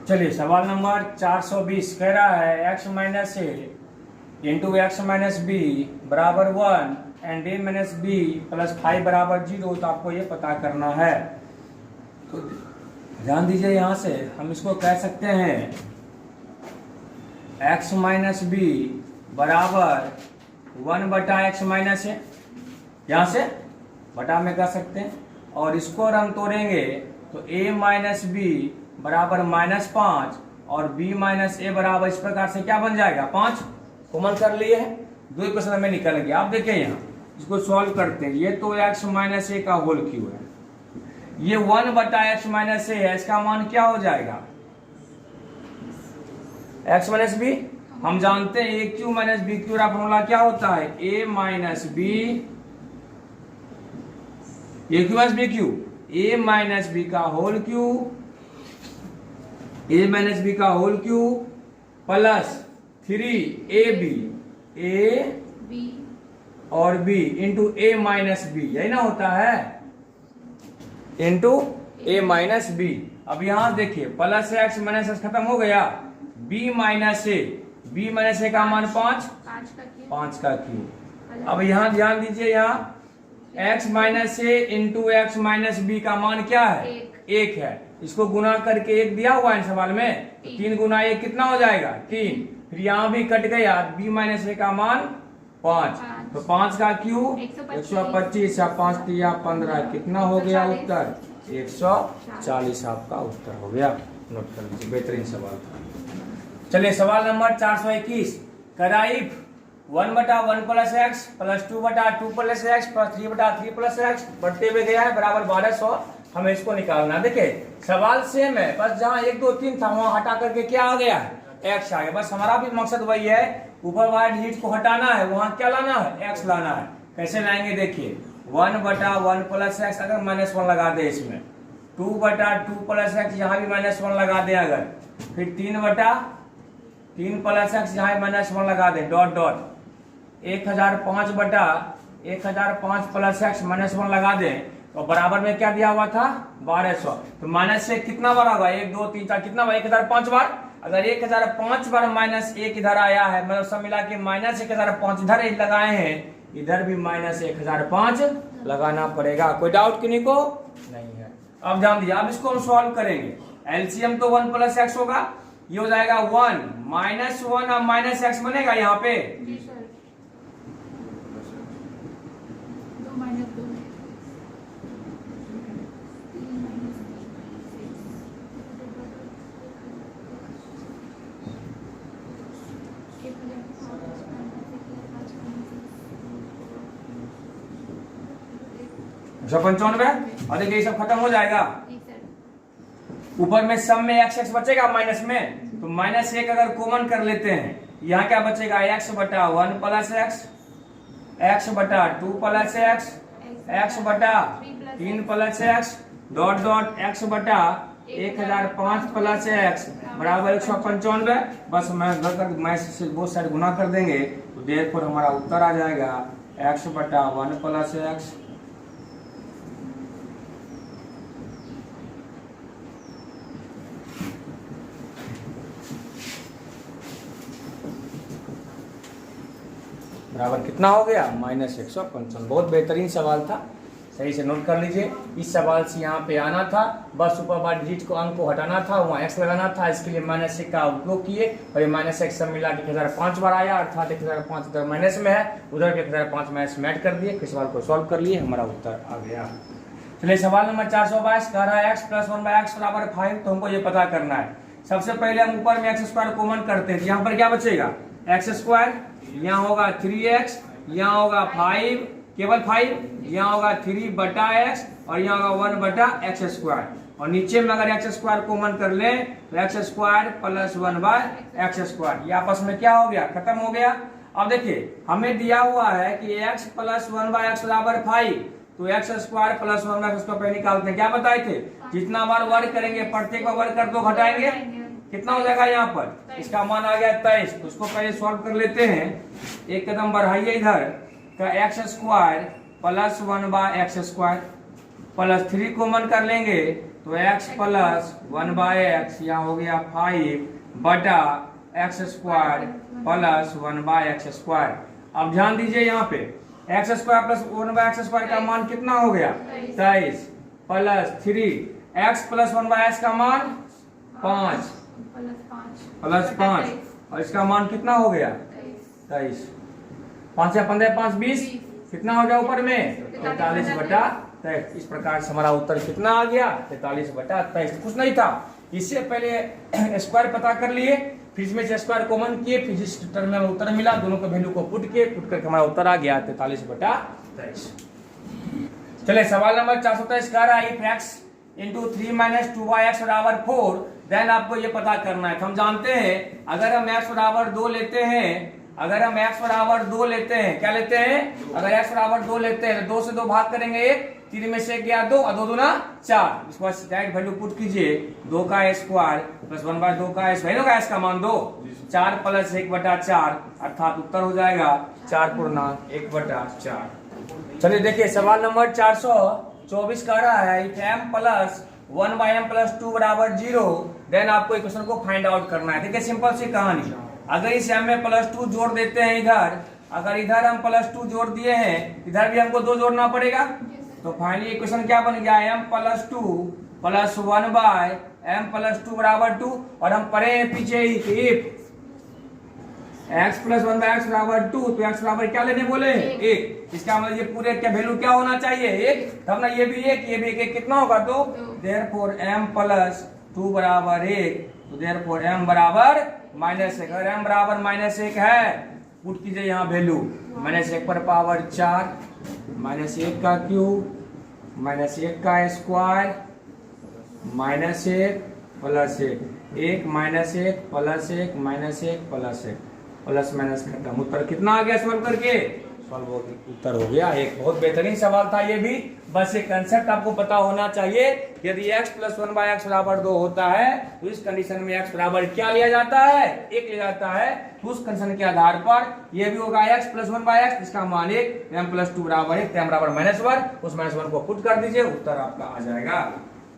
चलिए सवाल नंबर 420 कह रहा है x minus a into x minus b बराबर 1 and a minus b plus 5 बराबर 0। तो आपको ये पता करना है। तो ध्यान दीजिए, यहाँ से हम इसको कह सकते हैं x माइनस बी बराबर 1 बटा एक्स माइनस ए, यहाँ से बटा में कह सकते हैं। और इसको अगर हम तोड़ेंगे तो a माइनस बी बराबर -5 और b माइनस ए बराबर इस प्रकार से क्या बन जाएगा 5। कॉमन कर लिए हैं, दो इक्वेशन में निकल गया। आप देखिए यहाँ इसको सॉल्व करते हैं। ये तो x माइनस ए का होल क्यू है, ये 1 बटा एक्स माइनस ए है, इसका मान क्या हो जाएगा x माइनस बी। हम जानते हैं a cube minus b cube का फॉर्मूला क्या होता है, a minus b, a cube minus b cube, a minus b का whole cube, a minus b का whole cube plus 3ab a b और b into a minus b, यही ना होता है, इंटू ए माइनस बी। अब यहां देखिए प्लस एक्स माइनस एक्स खत्म हो गया, b माइनस ए का मान 5 का क्यू। अब यहां ध्यान दीजिए, यहाँ x minus a into x minus b का मान क्या है 1 है। इसको गुना करके 1 दिया हुआ है सवाल में, तो 3 गुना 1 कितना हो जाएगा 3। फिर यहाँ भी कट गया, b माइनस ए का मान 5, तो 5 का क्यू 125 या 5 दिया 15, कितना हो गया उत्तर 140 आपका उत्तर हो गया। नोट कर लीजिए, बेहतरीन सवाल था। चलिए सवाल नंबर 421 कराइब 1 बटा 1 प्लस एक्स प्लस 2 बटा 2 प्लस एक्स प्लस 3 बटा 3 प्लस एक्स बढ़ते हुए गया है बराबर 1200। हमें इसको निकालना। देखिए सवाल सेम है, बस जहाँ 1 2 3 था वहां हटा करके क्या आ गया है एक्स आ गया। बस हमारा भी मकसद वही है, ऊपर वाले डिजिट को हटाना है, वहां क्या लाना है एक्स लाना है। कैसे लाएंगे देखिए, 1 बटा 1 प्लस एक्स अगर -1 लगा दे इसमें, 2 बटा 2 प्लस एक्स यहाँ भी -1 लगा दे अगर, फिर 3 बटा 3 प्लस एक्स यहाँ -1 लगा दे डॉट डॉट, 1005 बटा 1005 प्लस एक्स -1 लगा दे, तो बराबर में क्या दिया हुआ था 1200। तो माइनस से कितना बार होगा 1 2 3 4 कितना बार 1005 बार। अगर 1005 बार -1 इधर आया है, मतलब सब मिला के -1005 इधर लगाए हैं, इधर भी -1005 लगाना पड़ेगा। कोई डाउट किन्हीं को नहीं है। अब ध्यान दीजिए, अब इसको हम सॉल्व करेंगे। एलसीएम तो 1 प्लस एक्स होगा, ये हो जाएगा 1 -1 अब माइनस एक्स बनेगा यहाँ पे, जो 95 और देखिए ये सब खत्म हो जाएगा। ऊपर में सम में एक्स एक्स बचेगा माइनस में, तो -1 अगर कॉमन कर लेते हैं, यहाँ क्या बचेगा x बटा 1 प्लस एक्स, x बटा 2 प्लस एक्स, x बटा 3 plus x dot dot x बटा 1005 प्लस एक्स बराबर 195। बस मैं से बहुत सारे गुना कर देंगे, तो देयरफॉर हमारा उत्तर आ जाएगा x बटा 1 प्लस एक्स। बराबर कितना हो गया -155। बहुत बेहतरीन सवाल था, सही से नोट कर लीजिए। इस सवाल से यहाँ पे आना था, बस ऊपर वाले डिजिट को अंक को हटाना था, वहाँ एक्स लगाना था, इसके लिए -1 का उपयोग किए और ये -1 सब मिला के 1005 बार आया, अर्थात 1005 इधर माइनस में है, उधर भी 1005 माइनस में ऐड कर दिए, फिर सवाल को सॉल्व कर लिए, हमारा उत्तर आ गया। चलिए सवाल नंबर 422 कह रहा है x प्लस 1/x बराबर 5। तो हमको ये पता करना है। सबसे पहले हम ऊपर में x² कॉमन करते हैं, यहाँ पर क्या बचेगा x², यहाँ होगा 3x, यहाँ होगा 5 केवल 5, यहाँ होगा 3 बटा x और यहाँ होगा 1 बटा x²। और नीचे में अगर x² कॉमन कर लें तो x² प्लस 1/x², ये आपस में क्या हो गया खत्म हो गया। अब देखिए हमें दिया हुआ है कि x प्लस 1/x बराबर 5, तो x² प्लस 1/x पहले निकालते हैं। क्या बताए थे, जितना बार वर्ग करेंगे प्रत्येक बार वर्ग कर दो घटाएंगे, कितना हो जाएगा यहाँ पर, इसका मान आ गया 23। तो उसको पहले सॉल्व कर लेते हैं, एक कदम बढ़ाइए इधर का x² plus 1/x² plus 3 common कर लेंगे तो x प्लस 1/x यहाँ हो गया 5 बटा x square plus 1/x square. अब ध्यान दीजिए यहाँ पे x square plus 1/x square का मान कितना हो गया 23 प्लस 3x प्लस 1/x का मान 5 प्लस 5 और इसका मान कितना हो गया 23। 5 या 15 5 20 कितना हो गया ऊपर में 43 बटा 23। इस प्रकार से हमारा उत्तर कितना आ गया 43 बटा 23। कुछ नहीं था, इससे पहले स्क्वायर पता कर लिए, फिर इसमें से स्क्वायर कॉमन किए, फिर जिस टर्म में उत्तर मिला दोनों के वैल्यू को पुट करके हमारा उत्तर आ गया 43 बटा 23। चलिए सवाल नंबर 423 कह रहा है if x into 3 minus 2x बराबर 4 देन आपको ये पता करना है। हम जानते हैं अगर हम x बराबर 2 लेते हैं, अगर हम x बराबर 2 लेते हैं, क्या लेते हैं, अगर x बराबर 2 लेते हैं तो 2 से 2 भाग करेंगे 1, 3 में से 1 गया 2 और 2 दूना 4। इसके बाद डायरेक्ट वैल्यू पुट कीजिए 2 का स्क्वायर प्लस 1/2 का स्क्वायर होगा, x का मान 2 4 प्लस 1/4 अर्थात उत्तर हो जाएगा 4 पूर्णांक 1/4। चलिए देखिए सवाल नंबर 424 कह रहा है if m plus 1/m plus 2 बराबर 0 देन आपको इक्वेशन को फाइंड आउट करना है। देखिए सिंपल सी कहानी, अगर इस m में प्लस 2 जोड़ देते हैं इधर, अगर इधर हम प्लस 2 जोड़ दिए हैं इधर भी हमको 2 जोड़ना पड़ेगा, तो फाइनली इक्वेशन क्या बन गया m plus 2 plus 1/m plus 2 बराबर 2। और हम पढ़े हैं पीछे ही कि इफ x प्लस 1/x बराबर 2 तो x बराबर क्या लेने बोले 1। इसका मतलब ये पूरे का वैल्यू क्या होना चाहिए 1, तब ना ये भी 1 ये भी 1 कितना होगा 2। देयरफॉर m प्लस 2 बराबर 1 तो देयरफॉर m बराबर -1। अगर m बराबर -1 है पुट कीजिए यहाँ वैल्यू -1 पर पावर 4 -1 का क्यूब -1 का square -1 plus 1 -1 plus 1 -1 plus 1 plus minus खत्म। उत्तर कितना आ गया सॉल्व करके, सॉल्व उत्तर हो गया। एक बहुत बेहतरीन सवाल था ये भी, बस ये कंसेप्ट आपको पता होना चाहिए। यदि x प्लस 1/x बराबर 2 होता है तो इस कंडीशन में x बराबर क्या लिया जाता है 1 लिया जाता है। तो उस कंडीशन के आधार पर ये भी होगा x प्लस 1/x जिसका मान 1, m प्लस 2 बराबर 1, m बराबर -1, उस -1 को पुट कर दीजिए उत्तर आपका आ जाएगा।